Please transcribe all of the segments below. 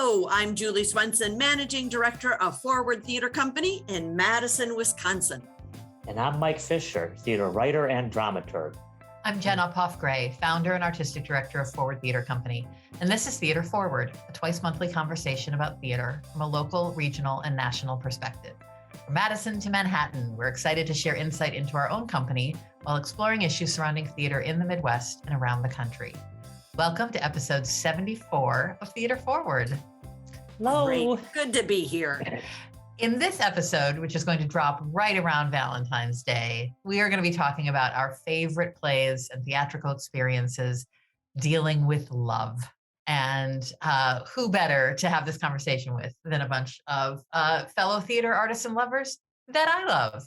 Hello, I'm Julie Swenson, Managing Director of Forward Theater Company in Madison, Wisconsin. And I'm Mike Fisher, theater writer and dramaturg. I'm Jen Uphoff-Gray, founder and artistic director of Forward Theater Company. And this is Theater Forward, a twice-monthly conversation about theater from a local, regional, and national perspective. From Madison to Manhattan, we're excited to share insight into our own company while exploring issues surrounding theater in the Midwest and around the country. Welcome to episode 74 of Theater Forward. Hello. Great. Good to be here. In this episode, which is going to drop right around Valentine's Day, we are going to be talking about our favorite plays and theatrical experiences dealing with love. And who better to have this conversation with than a bunch of fellow theater artists and lovers that I love.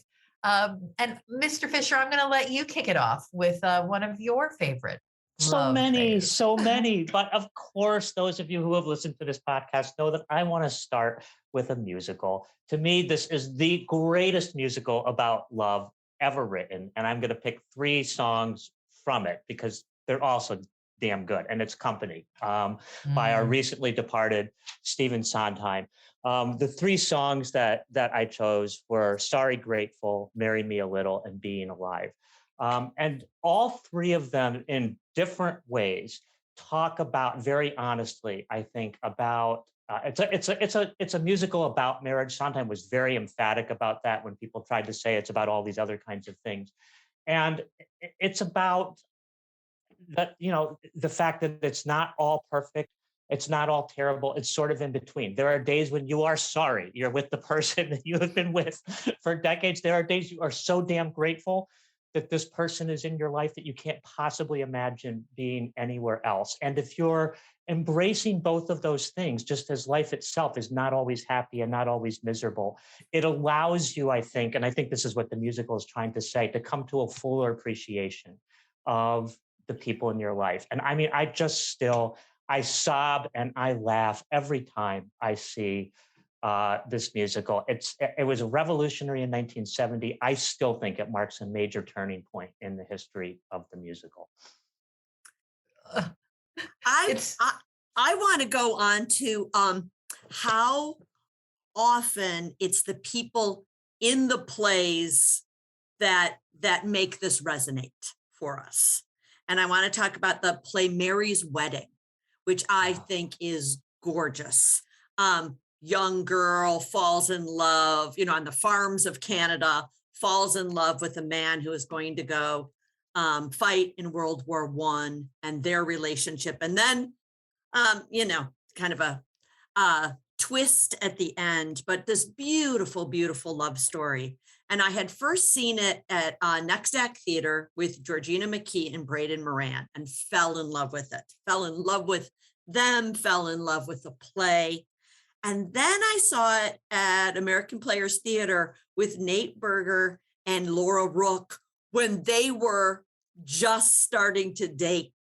And Mr. Fisher, I'm going to let you kick it off with one of your favorite. So many. But of course, those of you who have listened to this podcast know that I want to start with a musical. To me, this is the greatest musical about love ever written. And I'm going to pick 3 songs from it because they're also damn good. And it's Company by our recently departed Stephen Sondheim. The 3 songs that I chose were Sorry, Grateful, Marry Me a Little, and Being Alive. And all 3 of them in different ways talk about very honestly, I think, about it's a musical about marriage. Sondheim was very emphatic about that when people tried to say it's about all these other kinds of things. And it's about that, the fact that it's not all perfect. It's not all terrible. It's sort of in between. There are days when you are sorry. You're with the person that you have been with for decades. There are days you are so damn grateful that this person is in your life that you can't possibly imagine being anywhere else. And if you're embracing both of those things, just as life itself is not always happy and not always miserable, it allows you, I think, and I think this is what the musical is trying to say, to come to a fuller appreciation of the people in your life. And I mean, I sob and I laugh every time I see this musical. It was revolutionary in 1970. I still think it marks a major turning point in the history of the musical. I want to go on to how often it's the people in the plays that make this resonate for us. And I want to talk about the play Mary's Wedding, which I think is gorgeous. Young girl falls in love, on the farms of Canada, falls in love with a man who is going to go fight in World War I, and their relationship. And then, kind of a twist at the end, but this beautiful, beautiful love story. And I had first seen it at Next Act Theater with Georgina McKee and Braden Moran and fell in love with it, fell in love with them, fell in love with the play. And then I saw it at American Players Theater with Nate Berger and Laura Rook when they were just starting to date,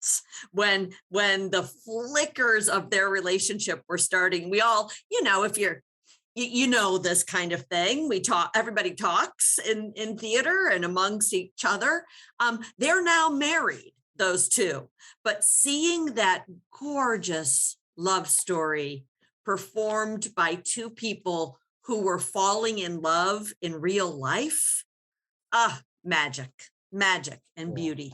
when the flickers of their relationship were starting. We all, if you're, this kind of thing, everybody talks in theater and amongst each other. They're now married, those 2, but seeing that gorgeous love story performed by 2 people who were falling in love in real life. Magic and beauty.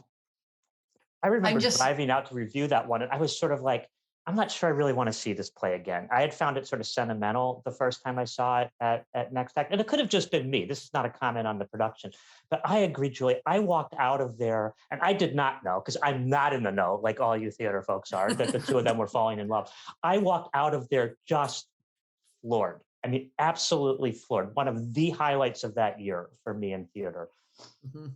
I remember driving out to review that one, and I was sort of like, I'm not sure I really want to see this play again. I had found it sort of sentimental the first time I saw it at Next Act, and it could have just been me. This is not a comment on the production, but I agree, Julie. I walked out of there, and I did not know, because I'm not in the know, like all you theater folks are, that the 2 of them were falling in love. I walked out of there just floored. I mean, absolutely floored. One of the highlights of that year for me in theater. Mm-hmm.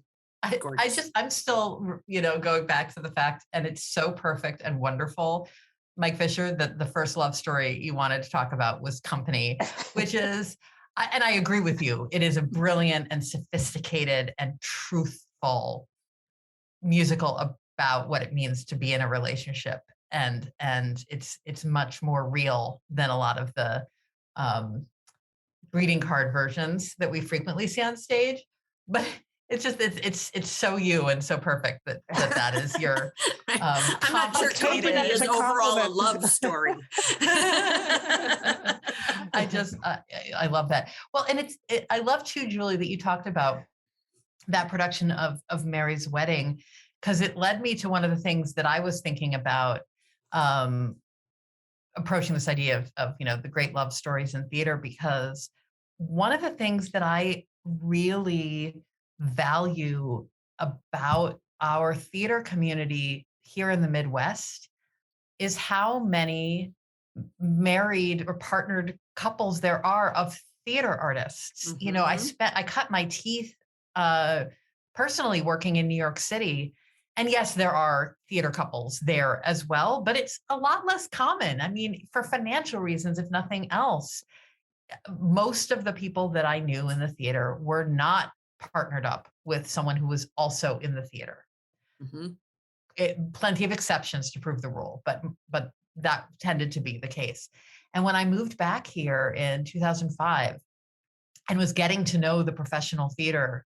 I'm still, going back to the fact, and it's so perfect and wonderful, Mike Fisher, that the first love story you wanted to talk about was Company, which is, and I agree with you, it is a brilliant and sophisticated and truthful musical about what it means to be in a relationship. And it's much more real than a lot of the greeting card versions that we frequently see on stage. But it's so you and so perfect that is your I'm not sure taking company it as is a overall a compliment. love story. I love that. Well, and I love too, Julie, that you talked about that production of Mary's Wedding, because it led me to one of the things that I was thinking about approaching this idea of the great love stories in theater, because one of the things that I really value about our theater community here in the Midwest is how many married or partnered couples there are of theater artists. I cut my teeth personally working in New York City. And yes, there are theater couples there as well, but it's a lot less common. I mean, for financial reasons, if nothing else, most of the people that I knew in the theater were not partnered up with someone who was also in the theater. Mm-hmm. Plenty of exceptions to prove the rule, but that tended to be the case. And when I moved back here in 2005 and was getting to know the professional theater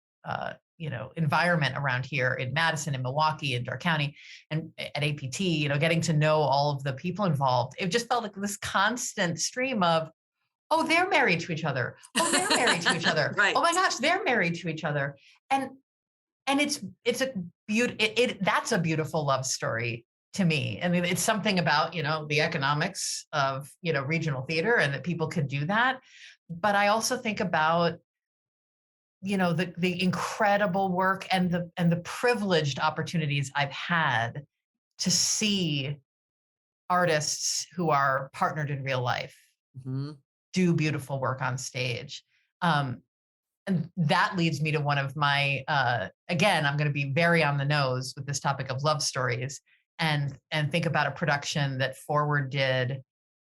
environment around here in Madison and Milwaukee and Dark County and at APT, getting to know all of the people involved, it just felt like this constant stream of, oh, they're married to each other. Oh, they're married to each other. Right. Oh my gosh, they're married to each other. And it's that's a beautiful love story to me. I mean, it's something about, the economics of, regional theater and that people could do that. But I also think about, the incredible work and the privileged opportunities I've had to see artists who are partnered in real life Mm-hmm. do beautiful work on stage. And that leads me to one of my, again, I'm going to be very on the nose with this topic of love stories and think about a production that Forward did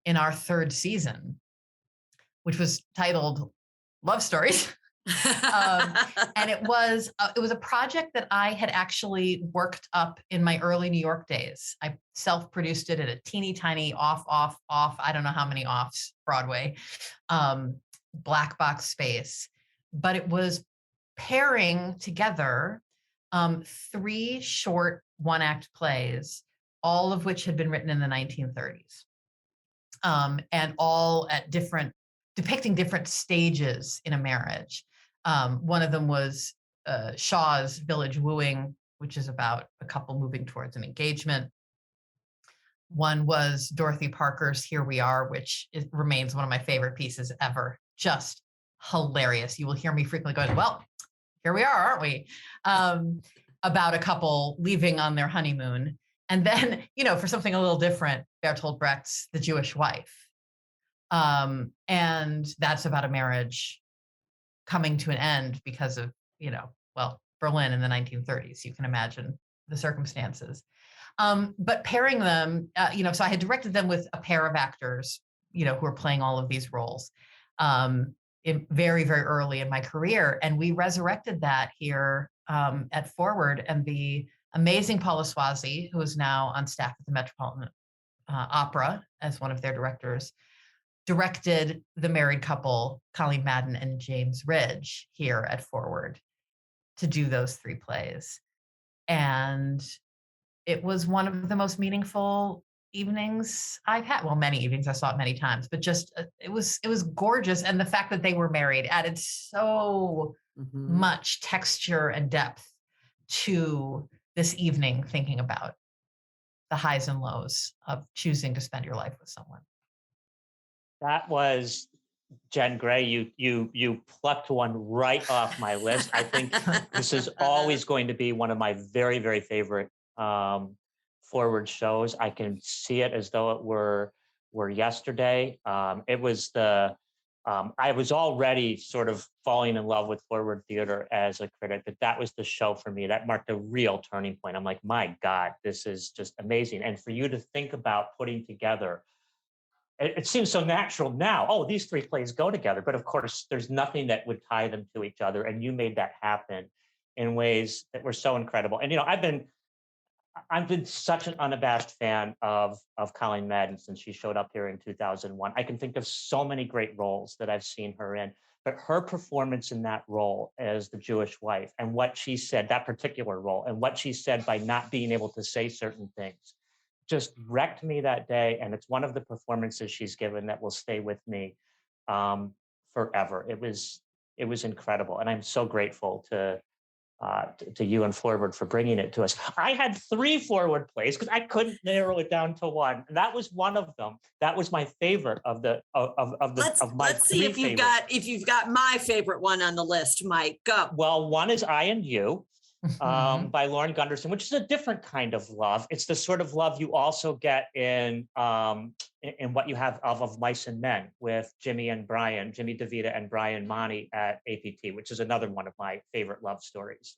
in our third season, which was titled Love Stories. And it was a project that I had actually worked up in my early New York days. I self-produced it at a teeny tiny off, I don't know how many offs, Broadway, black box space. But it was pairing together 3 short one-act plays, all of which had been written in the 1930s, and all at depicting different stages in a marriage. One of them was Shaw's Village Wooing, which is about a couple moving towards an engagement. One was Dorothy Parker's Here We Are, which remains one of my favorite pieces ever. Just hilarious. You will hear me frequently going, well, here we are, aren't we? About a couple leaving on their honeymoon. And then, for something a little different, Bertolt Brecht's The Jewish Wife. And that's about a marriage coming to an end because of, Berlin in the 1930s. You can imagine the circumstances. But pairing them, so I had directed them with a pair of actors, who are playing all of these roles very, very early in my career. And we resurrected that here at Forward. And the amazing Paula Swazi, who is now on staff at the Metropolitan Opera as one of their directors, directed the married couple, Colleen Madden and James Ridge, here at Forward to do those 3 plays. And it was one of the most meaningful evenings I've had. Well, many evenings, I saw it many times, but just it was gorgeous. And the fact that they were married added so much texture and depth to this evening, thinking about the highs and lows of choosing to spend your life with someone. That was Jen Gray. You plucked one right off my list. I think this is always going to be one of my very, very favorite Forward shows. I can see it as though it were yesterday. It was I was already sort of falling in love with Forward Theater as a critic. That was the show for me. That marked a real turning point. I'm like, my God, this is just amazing. And for you to think about putting together, it seems so natural now. Oh, these 3 plays go together. But of course, there's nothing that would tie them to each other. And you made that happen in ways that were so incredible. And, I've been such an unabashed fan of Colleen Madden since she showed up here in 2001. I can think of so many great roles that I've seen her in. but her performance in that role as the Jewish wife and what she said, that particular role, and what she said by not being able to say certain things just wrecked me that day. And it's one of the performances she's given that will stay with me forever. It was incredible. And I'm so grateful to you and Forward for bringing it to us. I had 3 Forward plays because I couldn't narrow it down to one. And that was one of them. That was my favorite of the of my let's see 3 if you've favorites. got my favorite one on the list, Mike. Go. Well, one is I and You Mhm. by Lauren Gunderson, which is a different kind of love. It's the sort of love you also get in what you have of Mice and Men with Jimmy DeVita and Brian Monty at APT, which is another one of my favorite love stories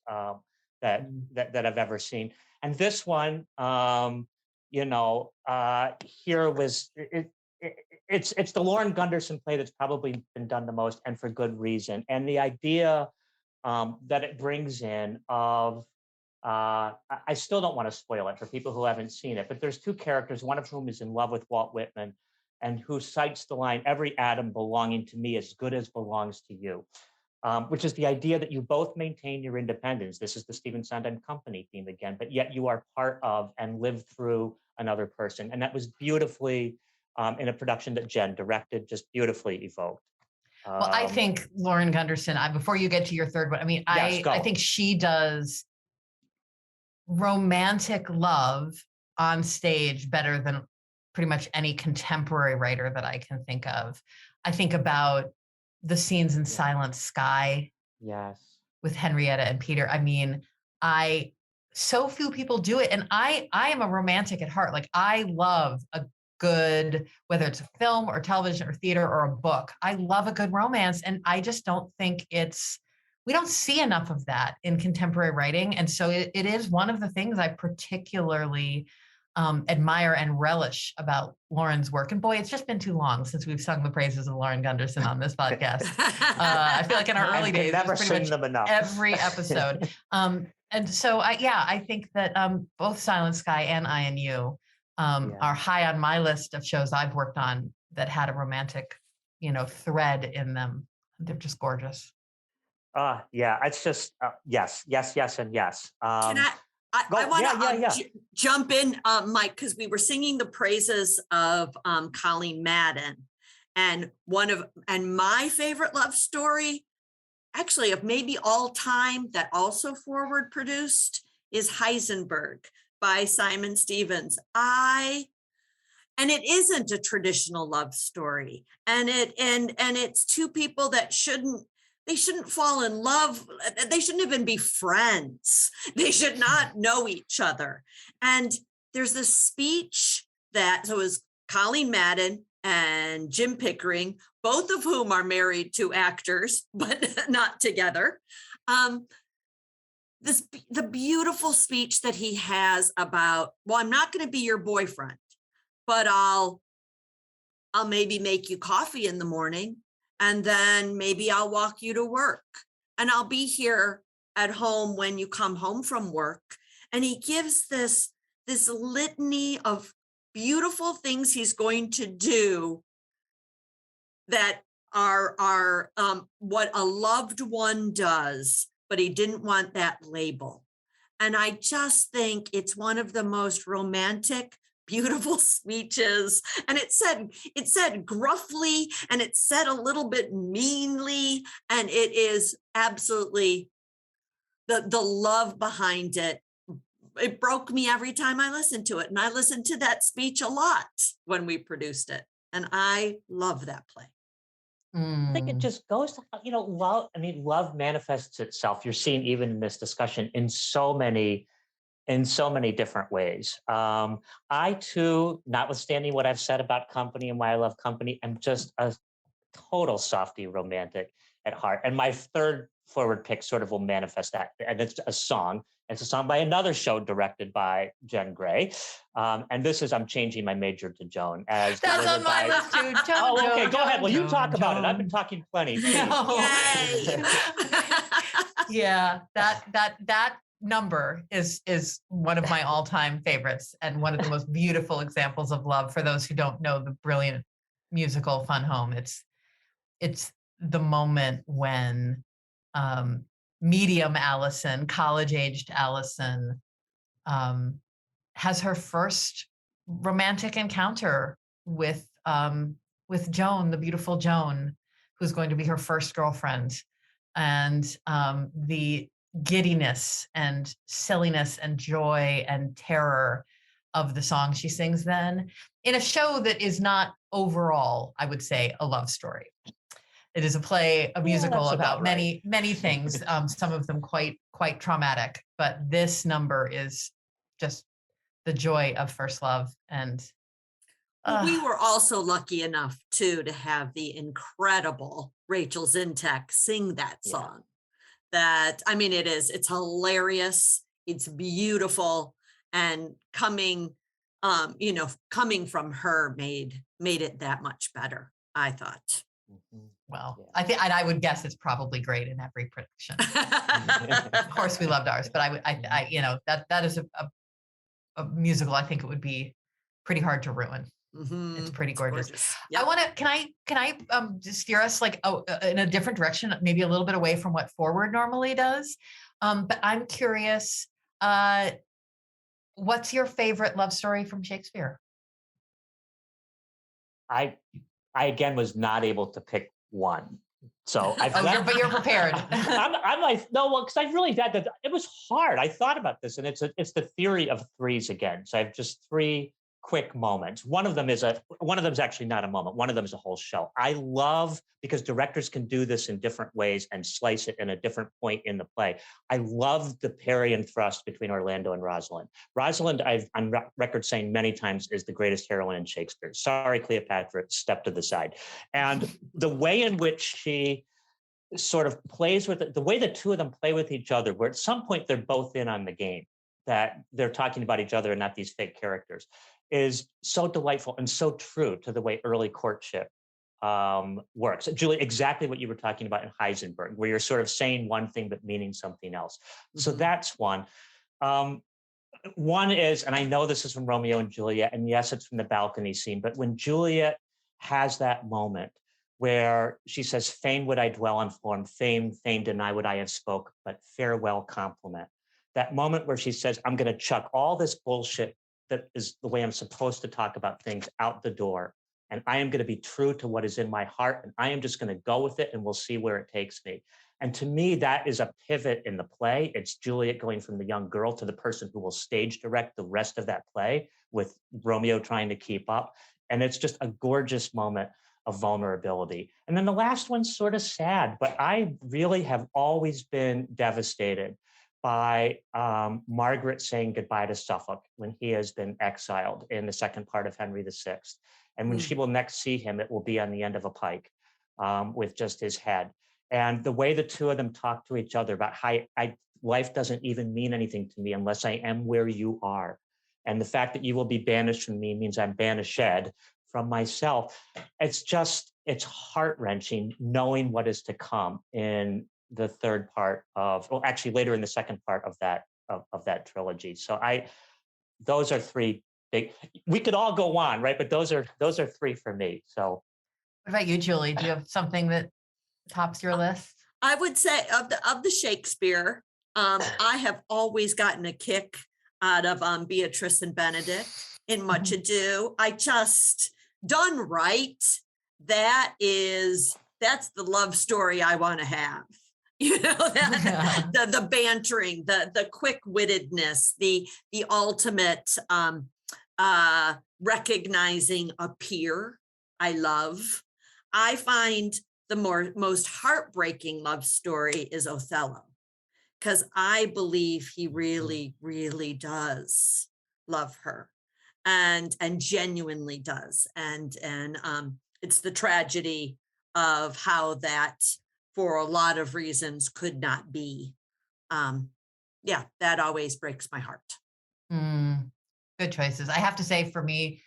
that I've ever seen. And this one, here was it's the Lauren Gunderson play that's probably been done the most, and for good reason. And the idea that it brings in of I still don't want to spoil it for people who haven't seen it, but there's 2 characters, one of whom is in love with Walt Whitman and who cites the line, "Every atom belonging to me as good as belongs to you," which is the idea that you both maintain your independence. This is the Stephen Sondheim Company theme again, but yet you are part of and live through another person. And that was beautifully in a production that Jen directed, just beautifully evoked. Well, I think Lauren Gunderson, before you get to your third one, I mean, Yes, I think she does romantic love on stage better than pretty much any contemporary writer that I can think of. I think about the scenes in Silent Sky yes. with Henrietta and Peter. I mean, so few people do it. And I am a romantic at heart. Like, I love a good, whether it's a film or television or theater or a book, I love a good romance. And I just don't think we don't see enough of that in contemporary writing. And so it is one of the things I particularly admire and relish about Lauren's work. And boy, it's just been too long since we've sung the praises of Lauren Gunderson on this podcast. I feel like in our early days, never pretty sing much them enough. every episode. And so I think that both Silent Sky and I and You are high on my list of shows I've worked on that had a romantic, thread in them. They're just gorgeous. Yeah, it's just yes, and yes. Can I want to jump in, Mike, because we were singing the praises of Colleen Madden, and my favorite love story, actually of maybe all time, that also Forward produced, is Heisenberg by Simon Stevens. And it isn't a traditional love story, and it's 2 people that shouldn't fall in love. They shouldn't even be friends. They should not know each other. And there's this speech so it was Colleen Madden and Jim Pickering, both of whom are married to actors, but not together. The beautiful speech that he has about, well, I'm not going to be your boyfriend, but I'll maybe make you coffee in the morning, and then maybe I'll walk you to work, and I'll be here at home when you come home from work. And he gives this litany of beautiful things he's going to do that are what a loved one does, but he didn't want that label. And I just think it's one of the most romantic, beautiful speeches. And it said gruffly, and it said a little bit meanly, and it is absolutely the love behind it. It broke me every time I listened to it. And I listened to that speech a lot when we produced it. And I love that play. I think it just goes to, love. I mean, love manifests itself. You're seeing even in this discussion in so many different ways. I too, notwithstanding what I've said about Company and why I love Company, am just a total softy romantic at heart. And my third Forward pick sort of will manifest that. And it's a song. It's a song by another show directed by Jen Gray. And this is I'm Changing My Major to Joan. That's on my list too. Joan, okay, Joan, go ahead. Well, you Joan, talk about Joan. it. I've been talking plenty. No. Yay. Yeah, that number is one of my all-time favorites and one of the most beautiful examples of love. For those who don't know the brilliant musical Fun Home, it's the moment when medium Allison, college-aged Allison, has her first romantic encounter with Joan, the beautiful Joan, who's going to be her first girlfriend, and the giddiness and silliness and joy and terror of the song she sings then, in a show that is not overall, I would say, a love story. It is a play, a musical about many, many things, some of them quite traumatic. But this number is just the joy of first love. And we were also lucky enough too to have the incredible Rachel Zintek sing that song. That, I mean, it's hilarious, it's beautiful, and coming from her made it that much better, I thought. Well, I think, and I would guess it's probably great in every production. Of course, we loved ours, but I that is a musical. I think it would be pretty hard to ruin. It's pretty gorgeous. Yep. I want to. Can I just steer us like in a different direction, maybe a little bit away from what Forward normally does? But I'm curious. What's your favorite love story from Shakespeare? I again was not able to pick one. So but you're prepared. I'm like, no, well, because I really had it was hard. I thought about this, and it's the theory of threes again. So I have just three quick moments. One of them is actually not a moment. One of them is a whole show. I love, because directors can do this in different ways and slice it in a different point in the play. I love the parry and thrust between Orlando and Rosalind. Rosalind, I've on record saying many times, is the greatest heroine in Shakespeare. Sorry, Cleopatra, step to the side. And the way in which she sort of plays with it, the way the two of them play with each other, where at some point they're both in on the game, that they're talking about each other and not these fake characters, is so delightful and so true to the way early courtship works. Julie, exactly what you were talking about in Heisenberg, where you're sort of saying one thing but meaning something else. So that's one. One is, and I know this is from Romeo and Juliet, and yes, it's from the balcony scene, but when Juliet has that moment where she says, "Fain would I dwell on form, fain deny what I have spoke, but farewell compliment." That moment where she says, "I'm going to chuck all this bullshit that is the way I'm supposed to talk about things out the door. And I am going to be true to what is in my heart. And I am just going to go with it, and we'll see where it takes me." And to me, that is a pivot in the play. It's Juliet going from the young girl to the person who will stage direct the rest of that play, with Romeo trying to keep up. And it's just a gorgeous moment of vulnerability. And then the last one's sort of sad, but I really have always been devastated by Margaret saying goodbye to Suffolk when he has been exiled in the second part of Henry VI. And when she will next see him, it will be on the end of a pike with just his head. And the way the two of them talk to each other about how life doesn't even mean anything to me unless I am where you are. And the fact that you will be banished from me means I'm banished from myself. It's heart-wrenching knowing what is to come in the third part of, well, actually later in the second part of that trilogy. So those are three big. We could all go on, right? But those are three for me. So, what about you, Julie? Do you have something that tops your list? I would say of the Shakespeare, I have always gotten a kick out of Beatrice and Benedict in Much Ado. I just, done right, that's the love story I want to have. The bantering, the quick-wittedness, the ultimate recognizing a peer. I love. I find the most heartbreaking love story is Othello, because I believe he really, really does love her, and genuinely does, and it's the tragedy of how that, for a lot of reasons, could not be. That always breaks my heart. Good choices. I have to say, for me,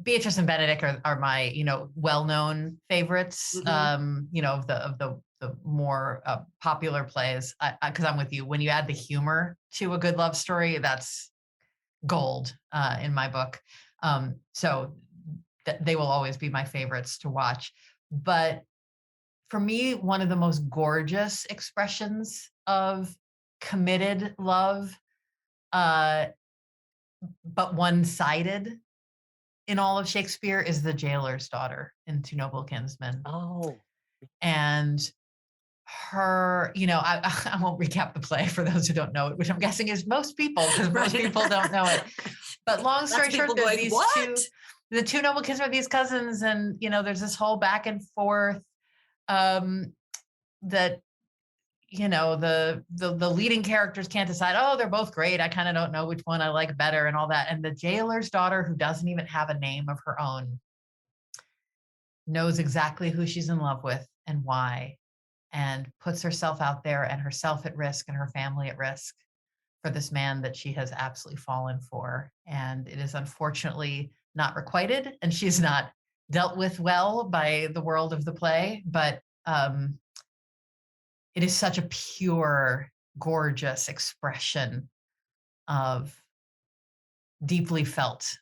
Beatrice and Benedict are my, well-known favorites, of the more popular plays. Because I'm with you. When you add the humor to a good love story, that's gold in my book. So they will always be my favorites to watch. But for me, one of the most gorgeous expressions of committed love, uh, but one-sided in all of Shakespeare is the jailer's daughter in Two Noble Kinsmen. Oh, And her, I won't recap the play for those who don't know it, which I'm guessing is most people, because most people don't know it. But long story short, there's these the two noble kinsmen are these cousins, and there's this whole back and forth that the leading characters can't decide. Oh, they're both great. I kind of don't know which one I like better, and all that. And the jailer's daughter, who doesn't even have a name of her own, knows exactly who she's in love with and why, and puts herself out there and herself at risk and her family at risk for this man that she has absolutely fallen for. And it is unfortunately not requited, and she's not dealt with well by the world of the play, but it is such a pure, gorgeous expression of deeply felt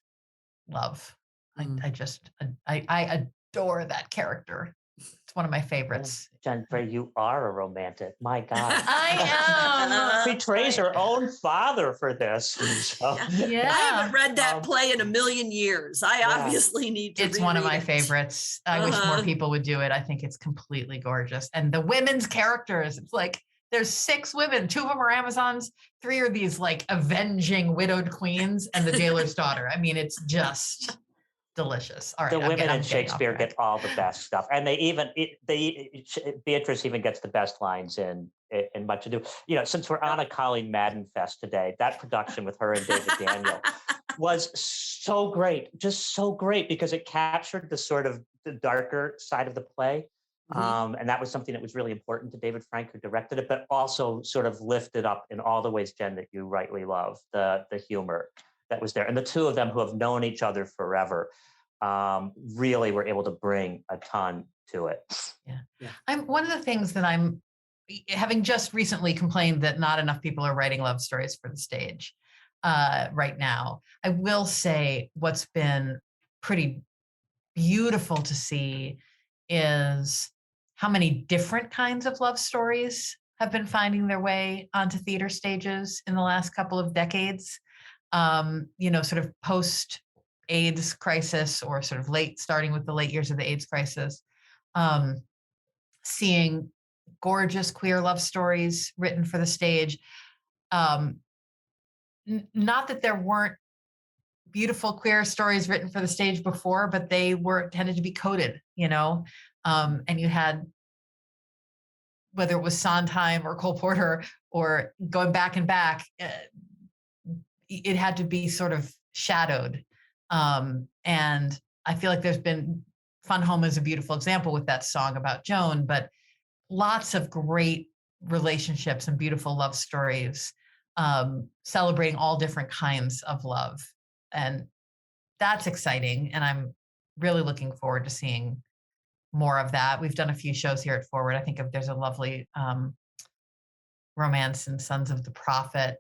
love. I adore that character. It's one of my favorites. Jennifer, you are a romantic. My God. I am. Betrays her own father for this. So. Yeah. I haven't read that play in a million years. I obviously need to. It's one of my favorites. I wish more people would do it. I think it's completely gorgeous. And the women's characters, it's like there's 6 women. 2 of them are Amazons. 3 are these like avenging widowed queens, and the jailer's daughter. I mean, it's just delicious. All right, the women in Shakespeare get all the best stuff, and Beatrice even gets the best lines in Much Ado. Since we're on a Colleen Madden fest today, that production with her and David Daniel was so great, just so great, because it captured the sort of the darker side of the play. And that was something that was really important to David Frank, who directed it, but also sort of lifted up in all the ways, Jen, that you rightly love, the humor that was there. And the two of them, who have known each other forever, really were able to bring a ton to it. Yeah. One of the things that I'm having just recently complained that not enough people are writing love stories for the stage right now. I will say what's been pretty beautiful to see is how many different kinds of love stories have been finding their way onto theater stages in the last couple of decades. Sort of post-AIDS crisis, or sort of starting with the late years of the AIDS crisis, seeing gorgeous queer love stories written for the stage. Not that there weren't beautiful queer stories written for the stage before, but they tended to be coded, and you had, whether it was Sondheim or Cole Porter or going back and back, it had to be sort of shadowed. And I feel like there's been, Fun Home is a beautiful example with that song about Joan, but lots of great relationships and beautiful love stories, celebrating all different kinds of love. And that's exciting. And I'm really looking forward to seeing more of that. We've done a few shows here at Forward. I think there's a lovely romance in Sons of the Prophet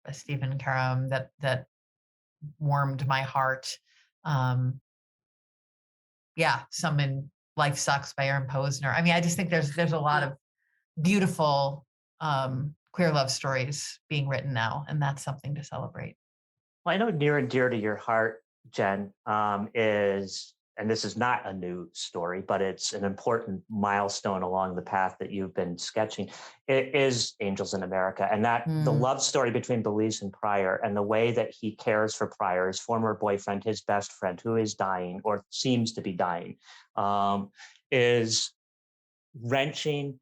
by Stephen Karam that warmed my heart. Some in Life Sucks by Aaron Posner. I mean, I just think there's a lot of beautiful queer love stories being written now, and that's something to celebrate. Well, I know near and dear to your heart, Jen, is, and this is not a new story, but it's an important milestone along the path that you've been sketching, it is Angels in America. And that the love story between Belize and Pryor, and the way that he cares for Pryor, his former boyfriend, his best friend, who is dying or seems to be dying, is wrenching,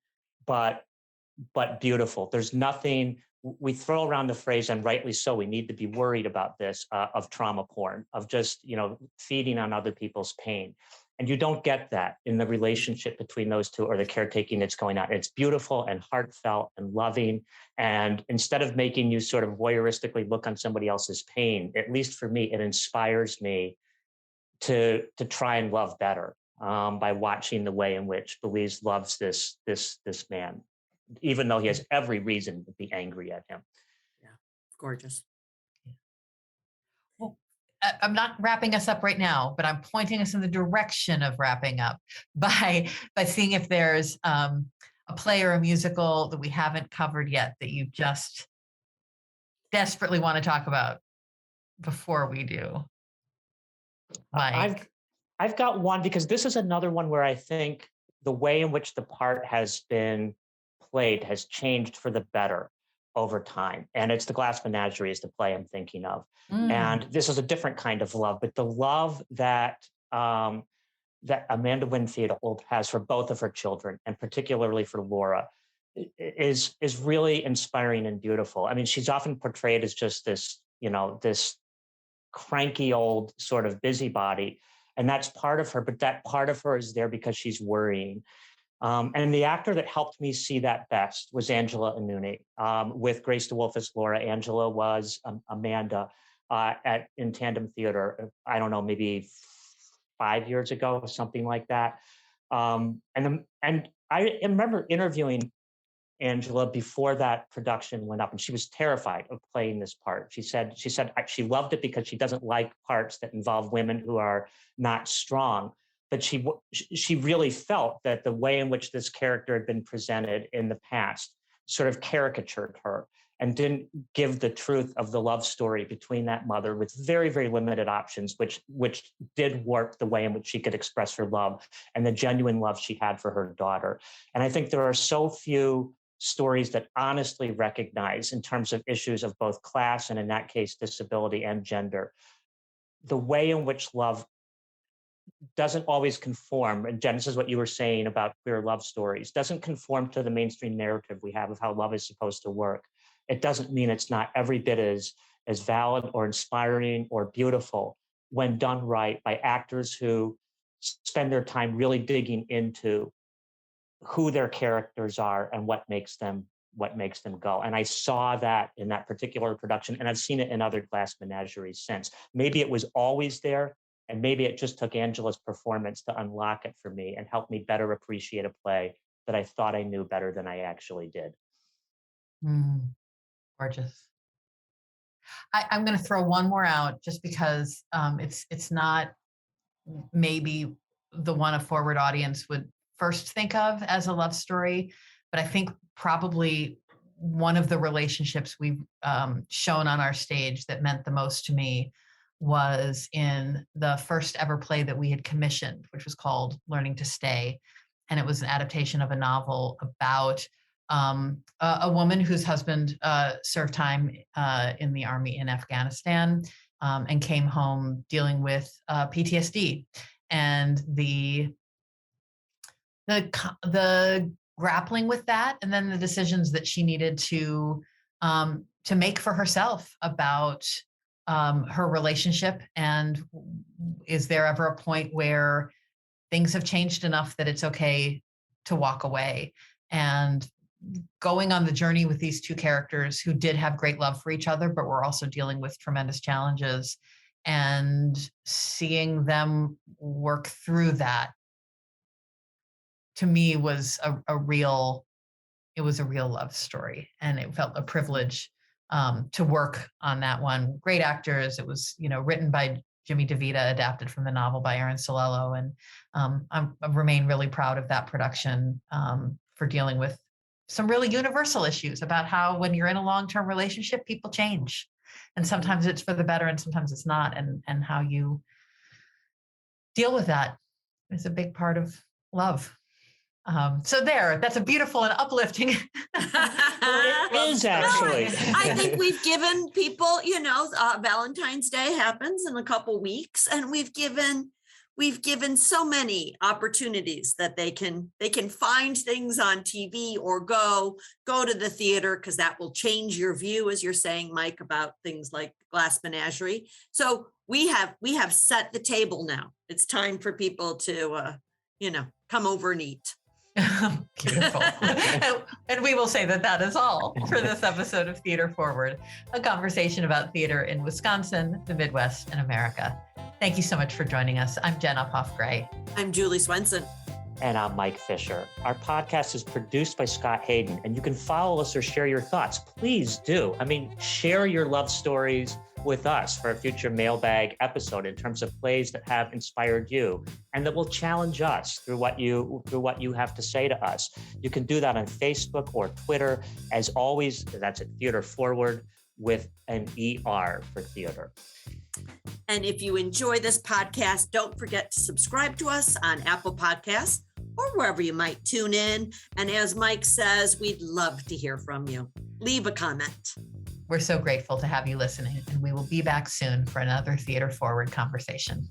but beautiful. There's nothing, we throw around the phrase, and rightly so, we need to be worried about this, of trauma porn, of just, feeding on other people's pain. And you don't get that in the relationship between those two, or the caretaking that's going on. It's beautiful and heartfelt and loving. And instead of making you sort of voyeuristically look on somebody else's pain, at least for me, it inspires me to try and love better, by watching the way in which Belize loves this man, even though he has every reason to be angry at him. Yeah, gorgeous. Well, I'm not wrapping us up right now, but I'm pointing us in the direction of wrapping up by seeing if there's a play or a musical that we haven't covered yet that you just desperately want to talk about before we do. Mike. I've got one, because this is another one where I think the way in which the part has been played has changed for the better over time. And it's The Glass Menagerie is the play I'm thinking of. And this is a different kind of love, but the love that that Amanda Winfield has for both of her children, and particularly for Laura, is really inspiring and beautiful. I mean, she's often portrayed as just this, this cranky old sort of busybody, and that's part of her, but that part of her is there because she's worrying. And the actor that helped me see that best was Angela Anuni. With Grace DeWolf as Laura, Angela was Amanda in Tandem Theater, I don't know, maybe 5 years ago, or something like that. And I remember interviewing Angela before that production went up, and she was terrified of playing this part. She said she loved it because she doesn't like parts that involve women who are not strong. But she really felt that the way in which this character had been presented in the past sort of caricatured her and didn't give the truth of the love story between that mother, with very, very limited options, which did warp the way in which she could express her love and the genuine love she had for her daughter. And I think there are so few stories that honestly recognize, in terms of issues of both class and, in that case, disability and gender, the way in which love doesn't always conform. And Jen, this is what you were saying about queer love stories, doesn't conform to the mainstream narrative we have of how love is supposed to work. It doesn't mean it's not every bit as valid or inspiring or beautiful when done right by actors who spend their time really digging into who their characters are and what makes them go. And I saw that in that particular production, and I've seen it in other Glass Menageries since. Maybe it was always there, and maybe it just took Angela's performance to unlock it for me and help me better appreciate a play that I thought I knew better than I actually did. Gorgeous. I'm going to throw one more out just because it's not maybe the one a forward audience would first think of as a love story, but I think probably one of the relationships we've shown on our stage that meant the most to me was in the first ever play that we had commissioned, which was called Learning to Stay. And it was an adaptation of a novel about a woman whose husband served time in the army in Afghanistan and came home dealing with PTSD. And the grappling with that, and then the decisions that she needed to make for herself about her relationship, and is there ever a point where things have changed enough that it's okay to walk away, and going on the journey with these two characters who did have great love for each other, but were also dealing with tremendous challenges, and seeing them work through that, to me was a real love story. And it felt a privilege to work on that one. Great actors. It was, written by Jimmy DeVita, adapted from the novel by Aaron Solello. And I remain really proud of that production for dealing with some really universal issues about how, when you're in a long-term relationship, people change. And sometimes it's for the better and sometimes it's not. And how you deal with that is a big part of love. So that's a beautiful and uplifting. It is actually. I think we've given people, Valentine's Day happens in a couple weeks, and we've given so many opportunities that they can find things on TV or go to the theater, because that will change your view, as you're saying, Mike, about things like Glass Menagerie. So we have set the table now. It's time for people to come over and eat. Beautiful. And we will say that is all for this episode of Theater Forward, a conversation about theater in Wisconsin, the Midwest, and America. Thank you so much for joining us. I'm Jen Uphoff-Gray. I'm Julie Swenson. And I'm Mike Fisher. Our podcast is produced by Scott Hayden, and you can follow us or share your thoughts. Please do. I mean, share your love stories with us for a future mailbag episode in terms of plays that have inspired you and that will challenge us through what you have to say to us. You can do that on Facebook or Twitter. As always, that's at Theater Forward with an ER for theater. And if you enjoy this podcast, don't forget to subscribe to us on Apple Podcasts or wherever you might tune in. And as Mike says, we'd love to hear from you. Leave a comment. We're so grateful to have you listening, and we will be back soon for another Theater Forward conversation.